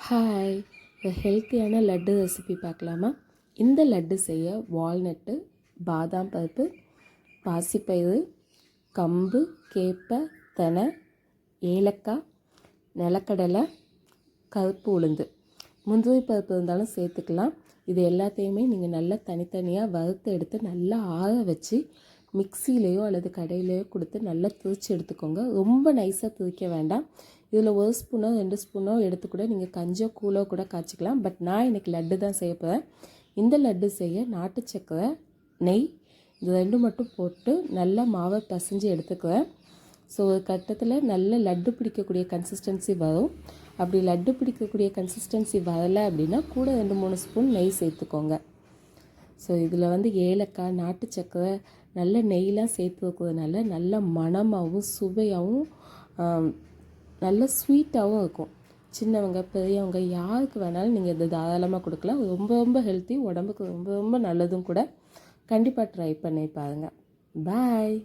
Hi, ஹெல்த்தியான laddu recipe பார்க்கலாமா? இந்த லட்டு செய்ய வால்நட்டு, பாதாம் பருப்பு, பாசிப்பயிறு, கம்பு, கேப்பை, தெனை, ஏலக்காய், நிலக்கடலை, கருப்பு உளுந்து, முந்திரி பருப்பு இருந்தாலும் சேர்த்துக்கலாம். இது எல்லாத்தையுமே நீங்கள் நல்லா தனித்தனியாக வறுத்து எடுத்து நல்லா ஆற வச்சு மிக்சிலேயோ அல்லது கடையிலையோ கொடுத்து நல்லா திரிச்சு எடுத்துக்கோங்க. ரொம்ப நைஸாக திரிக்க வேண்டாம். இதில் 1 ஸ்பூனோ 2 ஸ்பூனோ எடுத்து கூட நீங்கள் கஞ்சோ கூழோ கூட காய்ச்சிக்கலாம். பட் நான் இன்றைக்கி லட்டு தான் செய்ய போகிறேன். இந்த லட்டு செய்ய நாட்டு சக்கரை, நெய் இது 2 மட்டும் போட்டு நல்லா மாவை பசைஞ்சு எடுத்துக்குவேன். ஸோ ஒரு கட்டத்தில் நல்ல லட்டு பிடிக்கக்கூடிய கன்சிஸ்டன்சி வரும். அப்படி லட்டு பிடிக்கக்கூடிய கன்சிஸ்டன்சி வரலை அப்படின்னா கூட 2-3 ஸ்பூன் நெய் சேர்த்துக்கோங்க. ஸோ இதில் ஏலக்காய், நாட்டு சக்கரை, நல்ல நெய்லாம் சேர்த்து வைக்கிறதுனால நல்ல மணமாகவும் சுவையாகவும் நல்ல ஸ்வீட்டாகவும் இருக்கும். சின்னவங்க பெரியவங்க யாருக்கு வேணாலும் நீங்கள் இதை தாராளமாக கொடுக்கலாம். ரொம்ப ரொம்ப ஹெல்த்தி, உடம்புக்கு ரொம்ப ரொம்ப நல்லதும் கூட. கண்டிப்பாக ட்ரை பண்ணி பாருங்கள். பாய்.